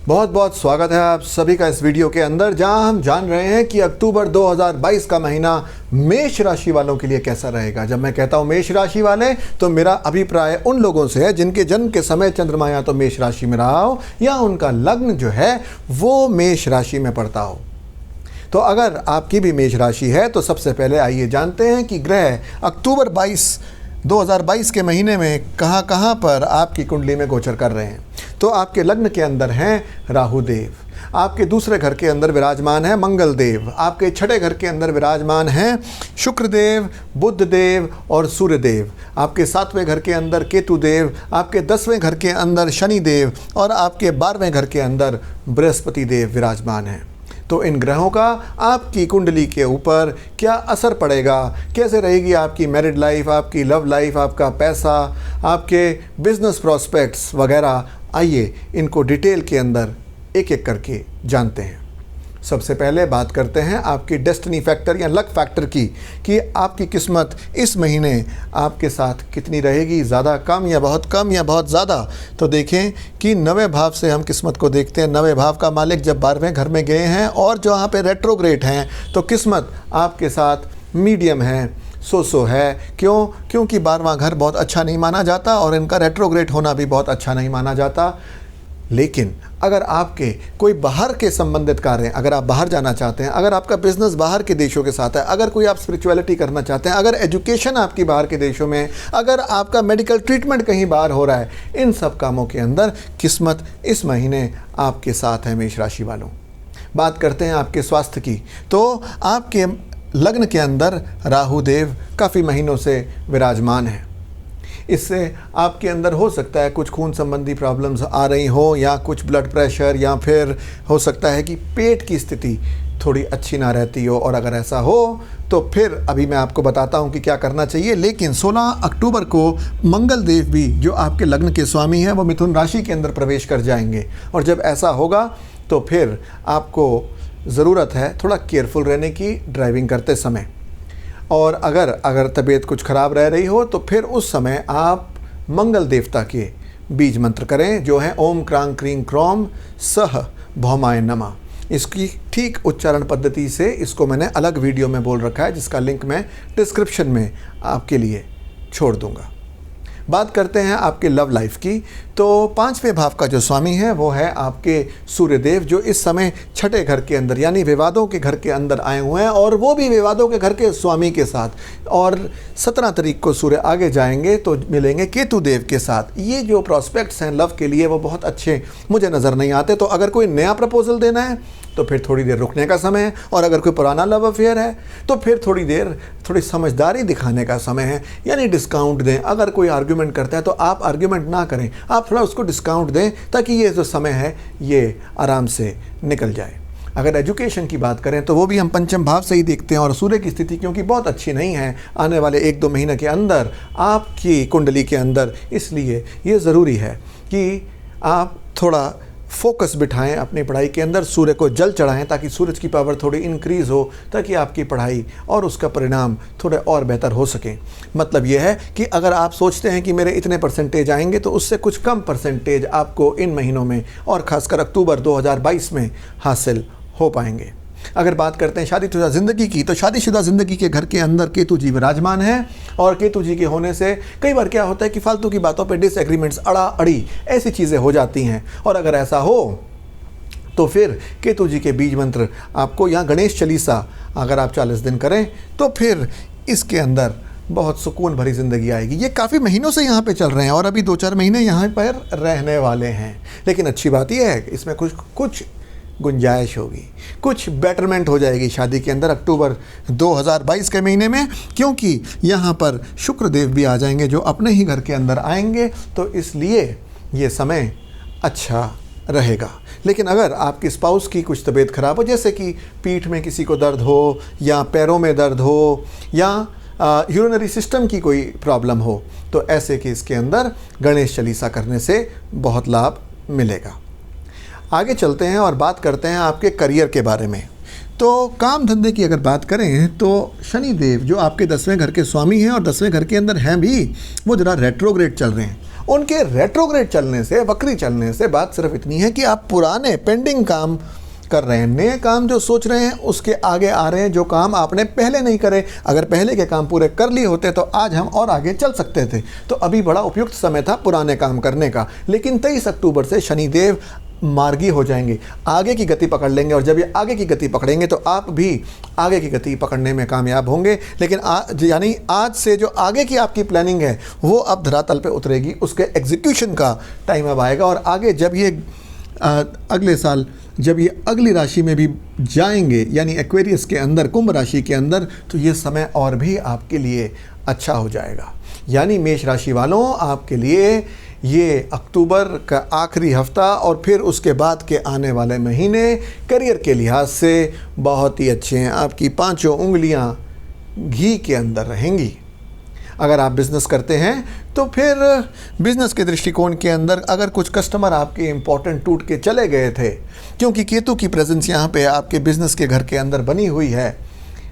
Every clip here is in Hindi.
बहुत बहुत स्वागत है आप सभी का इस वीडियो के अंदर, जहां हम जान रहे हैं कि अक्टूबर 2022 का महीना मेष राशि वालों के लिए कैसा रहेगा। जब मैं कहता हूं मेष राशि वाले, तो मेरा अभिप्राय उन लोगों से है जिनके जन्म के समय चंद्रमा या तो मेष राशि में रहा हो या उनका लग्न जो है वो मेष राशि में पड़ता हो। तो अगर आपकी भी मेष राशि है तो सबसे पहले आइए जानते हैं कि ग्रह अक्टूबर 2022 के महीने में कहाँ पर आपकी कुंडली में गोचर कर रहे हैं। तो आपके लग्न के अंदर हैं राहु देव, आपके दूसरे घर के अंदर विराजमान है मंगल देव, आपके छठे घर के अंदर विराजमान हैं शुक्र देव, बुध देव और सूर्य देव, आपके सातवें घर के अंदर केतु देव, आपके 10वें घर के अंदर शनि देव और आपके 12वें घर के अंदर बृहस्पति देव विराजमान हैं। तो इन ग्रहों का आपकी कुंडली के ऊपर क्या असर पड़ेगा, कैसे रहेगी आपकी मैरिड लाइफ, आपकी लव लाइफ, आपका पैसा, आपके बिजनेस प्रॉस्पेक्ट्स वगैरह, आइए इनको डिटेल के अंदर एक एक करके जानते हैं। सबसे पहले बात करते हैं आपकी डेस्टिनी फैक्टर या लक फैक्टर की, कि आपकी किस्मत इस महीने आपके साथ कितनी रहेगी, ज़्यादा कम या बहुत ज़्यादा। तो देखें कि 9वें भाव से हम किस्मत को देखते हैं। 9वें भाव का मालिक जब 12वें घर में गए हैं और जो यहाँ पे रेट्रोग्रेड हैं, तो किस्मत आपके साथ मीडियम है, सो है। क्योंकि 12वां घर बहुत अच्छा नहीं माना जाता और इनका रेट्रोग्रेड होना भी बहुत अच्छा नहीं माना जाता। लेकिन अगर आपके कोई बाहर के संबंधित कार्य, अगर आप बाहर जाना चाहते हैं, अगर आपका बिजनेस बाहर के देशों के साथ है, अगर कोई आप स्पिरिचुअलिटी करना चाहते हैं, अगर एजुकेशन आपकी बाहर के देशों में, अगर आपका मेडिकल ट्रीटमेंट कहीं बाहर हो रहा है, इन सब कामों के अंदर किस्मत इस महीने आपके साथ है मेष राशि वालों। बात करते हैं आपके स्वास्थ्य की। तो आपके लग्न के अंदर राहु देव काफ़ी महीनों से विराजमान है। इससे आपके अंदर हो सकता है कुछ खून संबंधी प्रॉब्लम्स आ रही हो, या कुछ ब्लड प्रेशर, या फिर हो सकता है कि पेट की स्थिति थोड़ी अच्छी ना रहती हो। और अगर ऐसा हो तो फिर अभी मैं आपको बताता हूं कि क्या करना चाहिए। लेकिन 16 अक्टूबर को मंगल देव भी, जो आपके लग्न के स्वामी हैं, वो मिथुन राशि के अंदर प्रवेश कर जाएंगे। और जब ऐसा होगा तो फिर आपको ज़रूरत है थोड़ा केयरफुल रहने की ड्राइविंग करते समय। और अगर तबीयत कुछ ख़राब रह रही हो तो फिर उस समय आप मंगल देवता के बीज मंत्र करें, जो है ओम क्रांग क्रीं क्रौम सह भौमाय नमः। इसकी ठीक उच्चारण पद्धति से इसको मैंने अलग वीडियो में बोल रखा है, जिसका लिंक मैं डिस्क्रिप्शन में आपके लिए छोड़ दूँगा। बात करते हैं आपके लव लाइफ की। तो 5वें भाव का जो स्वामी है वो है आपके सूर्य देव, जो इस समय छठे घर के अंदर यानी विवादों के घर के अंदर आए हुए हैं, और वो भी विवादों के घर के स्वामी के साथ। और 17 तारीख को सूर्य आगे जाएंगे तो मिलेंगे केतु देव के साथ। ये जो प्रॉस्पेक्ट्स हैं लव के लिए वो बहुत अच्छे मुझे नज़र नहीं आते। तो अगर कोई नया प्रपोजल देना है तो फिर थोड़ी देर रुकने का समय है, और अगर कोई पुराना लव अफेयर है तो फिर थोड़ी समझदारी दिखाने का समय है, यानी डिस्काउंट दें। अगर कोई आर्ग्यूमेंट करता है तो आप आर्ग्यूमेंट ना करें, आप थोड़ा उसको डिस्काउंट दें, ताकि ये जो समय है ये आराम से निकल जाए। अगर एजुकेशन की बात करें तो वो भी हम पंचम भाव से ही देखते हैं, और सूर्य की स्थिति क्योंकि बहुत अच्छी नहीं है आने वाले 1-2 महीने के अंदर आपकी कुंडली के अंदर, इसलिए ये ज़रूरी है कि आप थोड़ा फोकस बिठाएं अपनी पढ़ाई के अंदर, सूर्य को जल चढ़ाएं ताकि सूरज की पावर थोड़ी इंक्रीज़ हो, ताकि आपकी पढ़ाई और उसका परिणाम थोड़े और बेहतर हो सकें। मतलब यह है कि अगर आप सोचते हैं कि मेरे इतने परसेंटेज आएंगे, तो उससे कुछ कम परसेंटेज आपको इन महीनों में और ख़ासकर अक्टूबर 2022 में हासिल हो पाएंगे। अगर बात करते हैं शादीशुदा ज़िंदगी की, तो शादीशुदा ज़िंदगी के घर के अंदर केतु जी विराजमान हैं, और केतु जी के होने से कई बार क्या होता है कि फालतू की बातों पे डिसएग्रीमेंट्स, अड़ी ऐसी चीज़ें हो जाती हैं। और अगर ऐसा हो तो फिर केतु जी के बीज मंत्र आपको, या गणेश चालीसा अगर आप 40 दिन करें तो फिर इसके अंदर बहुत सुकून भरी ज़िंदगी आएगी। ये काफ़ी महीनों से यहाँ पे चल रहे हैं और अभी 2-4 महीने यहाँ पर रहने वाले हैं। लेकिन अच्छी बात यह है कि इसमें कुछ गुंजाइश होगी, कुछ बेटरमेंट हो जाएगी शादी के अंदर अक्टूबर 2022 के महीने में, क्योंकि यहाँ पर शुक्र देव भी आ जाएंगे जो अपने ही घर के अंदर आएंगे। तो इसलिए ये समय अच्छा रहेगा। लेकिन अगर आपकी स्पाउस की कुछ तबीयत ख़राब हो, जैसे कि पीठ में किसी को दर्द हो, या पैरों में दर्द हो, या यूरिनरी सिस्टम की कोई प्रॉब्लम हो, तो ऐसे केस के अंदर गणेश चालीसा करने से बहुत लाभ मिलेगा। आगे चलते हैं और बात करते हैं आपके करियर के बारे में। तो काम धंधे की अगर बात करें तो शनि देव जो आपके 10वें घर के स्वामी हैं और 10वें घर के अंदर हैं भी, वो ज़रा रेट्रोग्रेड चल रहे हैं। उनके रेट्रोग्रेड चलने से, वक्री चलने से बात सिर्फ इतनी है कि आप पुराने पेंडिंग काम कर रहे हैं, नए काम जो सोच रहे हैं उसके आगे आ रहे हैं, जो काम आपने पहले नहीं करे। अगर पहले के काम पूरे कर लिए होते तो आज हम और आगे चल सकते थे, तो अभी बड़ा उपयुक्त समय था पुराने काम करने का। लेकिन 23 अक्टूबर से शनिदेव मार्गी हो जाएंगे, आगे की गति पकड़ लेंगे, और जब ये आगे की गति पकड़ेंगे तो आप भी आगे की गति पकड़ने में कामयाब होंगे। लेकिन यानी आज से जो आगे की आपकी प्लानिंग है वो अब धरातल पे उतरेगी, उसके एग्जीक्यूशन का टाइम अब आएगा। और आगे जब ये अगले साल जब ये अगली राशि में भी जाएंगे, यानी एक्वेरियस के अंदर, कुंभ राशि के अंदर, तो ये समय और भी आपके लिए अच्छा हो जाएगा। यानी मेष राशि वालों, आपके लिए ये अक्टूबर का आखिरी हफ्ता और फिर उसके बाद के आने वाले महीने करियर के लिहाज से बहुत ही अच्छे हैं। आपकी पांचों उंगलियां घी के अंदर रहेंगी। अगर आप बिज़नेस करते हैं तो फिर बिज़नेस के दृष्टिकोण के अंदर अगर कुछ कस्टमर आपके इम्पोर्टेंट टूट के चले गए थे, क्योंकि केतु की प्रेजेंस यहाँ पे आपके बिज़नेस के घर के अंदर बनी हुई है,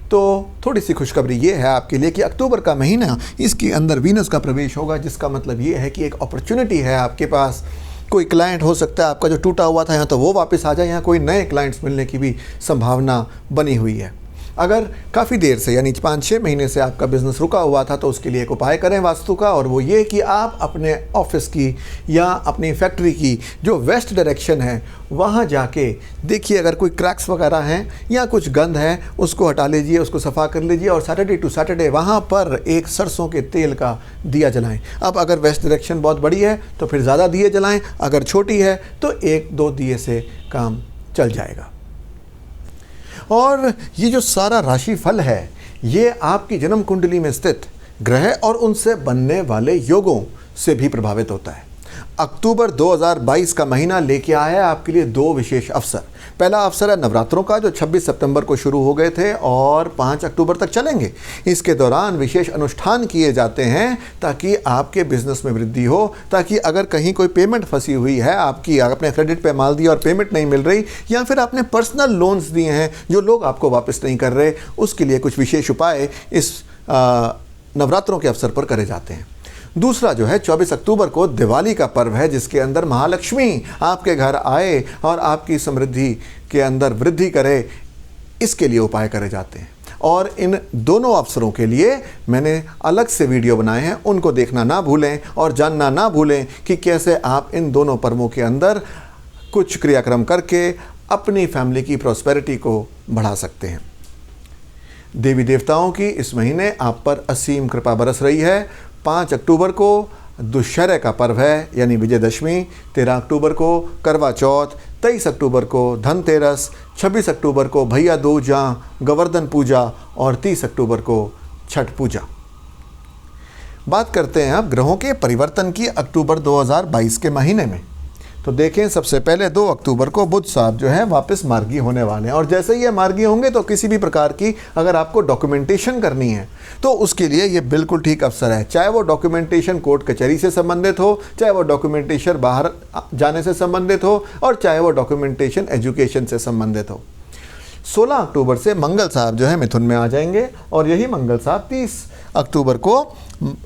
तो थोड़ी सी खुशखबरी ये है आपके लिए कि अक्टूबर का महीना, इसके अंदर वीनस का प्रवेश होगा, जिसका मतलब ये है कि एक अपॉर्चुनिटी है आपके पास। कोई क्लाइंट हो सकता है आपका जो टूटा हुआ था यहाँ, तो वो वापस आ जाए, यहाँ कोई नए क्लाइंट्स मिलने की भी संभावना बनी हुई है। अगर काफ़ी देर से, यानी 5-6 महीने से आपका बिज़नेस रुका हुआ था, तो उसके लिए एक उपाय करें वास्तु का, और वो ये कि आप अपने ऑफिस की या अपनी फैक्ट्री की जो वेस्ट डायरेक्शन है वहाँ जाके देखिए, अगर कोई क्रैक्स वगैरह हैं या कुछ गंद है उसको हटा लीजिए, उसको सफ़ा कर लीजिए, और सैटरडे टू सैटरडे वहाँ पर एक सरसों के तेल का दिया जलाएं। अब अगर वेस्ट डायरेक्शन बहुत बड़ी है तो फिर ज़्यादा दिए जलाएं, अगर छोटी है तो 1-2 दिए से काम चल जाएगा। और ये जो सारा राशिफल है ये आपकी जन्म कुंडली में स्थित ग्रह और उनसे बनने वाले योगों से भी प्रभावित होता है। अक्टूबर 2022 का महीना लेके आया है आपके लिए 2 विशेष अवसर। पहला अवसर है नवरात्रों का, जो 26 सितंबर को शुरू हो गए थे और 5 अक्टूबर तक चलेंगे। इसके दौरान विशेष अनुष्ठान किए जाते हैं ताकि आपके बिजनेस में वृद्धि हो, ताकि अगर कहीं कोई पेमेंट फंसी हुई है आपकी, आपने क्रेडिट पे माल दिया और पेमेंट नहीं मिल रही, या फिर आपने पर्सनल लोन्स दिए हैं जो लोग आपको वापस नहीं कर रहे, उसके लिए कुछ विशेष उपाय इस नवरात्रों के अवसर पर करे जाते हैं। दूसरा जो है 24 अक्टूबर को दिवाली का पर्व है, जिसके अंदर महालक्ष्मी आपके घर आए और आपकी समृद्धि के अंदर वृद्धि करे, इसके लिए उपाय करे जाते हैं। और इन दोनों अवसरों के लिए मैंने अलग से वीडियो बनाए हैं, उनको देखना ना भूलें और जानना ना भूलें कि कैसे आप इन दोनों पर्वों के अंदर कुछ क्रियाक्रम करके अपनी फैमिली की प्रॉस्पेरिटी को बढ़ा सकते हैं। देवी देवताओं की इस महीने आप पर असीम कृपा बरस रही है। 5 अक्टूबर को दुशहरे का पर्व है, यानी विजयदशमी। 13 अक्टूबर को करवा चौथ, 23 अक्टूबर को धनतेरस, 26 अक्टूबर को भैया दूज या गोवर्धन पूजा, और 30 अक्टूबर को छठ पूजा। बात करते हैं अब ग्रहों के परिवर्तन की अक्टूबर 2022 के महीने में। तो देखें, सबसे पहले 2 अक्टूबर को बुध साहब जो है वापस मार्गी होने वाले हैं, और जैसे ही ये मार्गी होंगे तो किसी भी प्रकार की अगर आपको डॉक्यूमेंटेशन करनी है तो उसके लिए ये बिल्कुल ठीक अवसर है। चाहे वो डॉक्यूमेंटेशन कोर्ट कचहरी से संबंधित हो, चाहे वो डॉक्यूमेंटेशन बाहर जाने से संबंधित हो, और चाहे वो डॉक्यूमेंटेशन एजुकेशन से संबंधित हो। 16 अक्टूबर से मंगल साहब जो है मिथुन में आ जाएंगे, और यही मंगल साहब 30 अक्टूबर को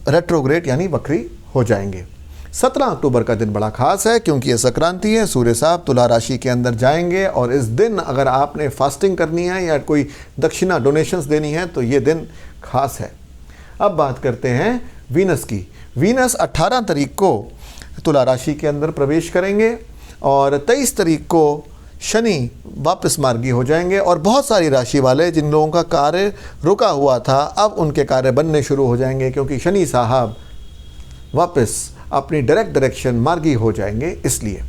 रेट्रोग्रेड यानी वक्री हो जाएंगे। 17 अक्टूबर का दिन बड़ा खास है क्योंकि ये संक्रांति है। सूर्य साहब तुला राशि के अंदर जाएंगे, और इस दिन अगर आपने फास्टिंग करनी है या कोई दक्षिणा डोनेशंस देनी है तो ये दिन खास है। अब बात करते हैं वीनस की। वीनस 18 तारीख को तुला राशि के अंदर प्रवेश करेंगे, और 23 तारीख को शनि वापस मार्गी हो जाएंगे, और बहुत सारी राशि वाले जिन लोगों का कार्य रुका हुआ था अब उनके कार्य बनने शुरू हो जाएंगे, क्योंकि शनि साहब वापस अपनी डायरेक्शन मार्गी हो जाएंगे। इसलिए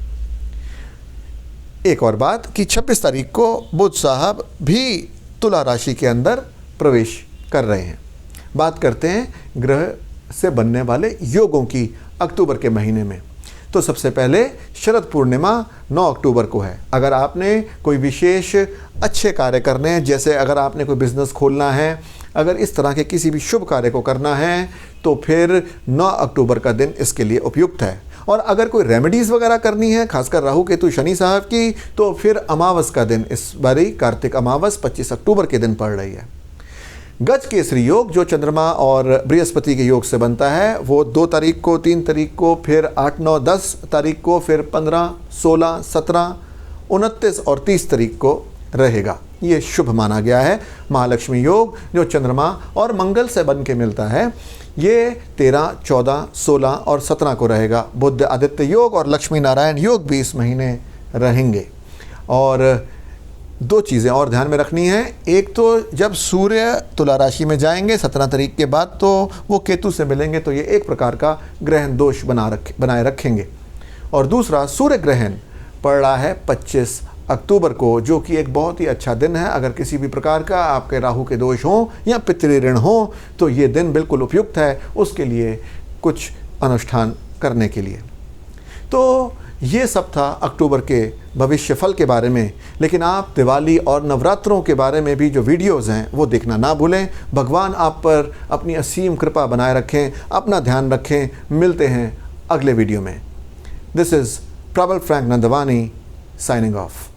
एक और बात कि 26 तारीख को बुध साहब भी तुला राशि के अंदर प्रवेश कर रहे हैं। बात करते हैं ग्रह से बनने वाले योगों की अक्टूबर के महीने में। तो सबसे पहले शरद पूर्णिमा 9 अक्टूबर को है। अगर आपने कोई विशेष अच्छे कार्य करने हैं, जैसे अगर आपने कोई बिज़नेस खोलना है, अगर इस तरह के किसी भी शुभ कार्य को करना है, तो फिर 9 अक्टूबर का दिन इसके लिए उपयुक्त है। और अगर कोई रेमेडीज़ वगैरह करनी है, खासकर राहु केतु शनि साहब की, तो फिर अमावस का दिन, इस बारी कार्तिक अमावस 25 अक्टूबर के दिन पड़ रही है। गज केसरी योग जो चंद्रमा और बृहस्पति के योग से बनता है वो 2 तारीख को, 3 तारीख को, फिर 8, 9, 10 तारीख को, फिर 15, 16, 17, 29 और 30 तारीख को रहेगा। ये शुभ माना गया है। महालक्ष्मी योग जो चंद्रमा और मंगल से बन के मिलता है ये 13, 14, 16 और 17 को रहेगा। बुध आदित्य योग और लक्ष्मी नारायण योग भी इस महीने रहेंगे। और 2 चीज़ें और ध्यान में रखनी है। एक तो जब सूर्य तुला राशि में जाएंगे 17 तारीख के बाद तो वो केतु से मिलेंगे, तो ये एक प्रकार का ग्रहण दोष बनाए रखेंगे। और दूसरा, सूर्य ग्रहण पड़ रहा है 25 अक्टूबर को, जो कि एक बहुत ही अच्छा दिन है। अगर किसी भी प्रकार का आपके राहु के दोष हों या पितृ ऋण हो तो ये दिन बिल्कुल उपयुक्त है उसके लिए कुछ अनुष्ठान करने के लिए। तो ये सब था अक्टूबर के भविष्य फल के बारे में। लेकिन आप दिवाली और नवरात्रों के बारे में भी जो वीडियोस हैं वो देखना ना भूलें। भगवान आप पर अपनी असीम कृपा बनाए रखें, अपना ध्यान रखें। मिलते हैं अगले वीडियो में। दिस इज़ प्रबल फ्रैंक नंदवानी signing off.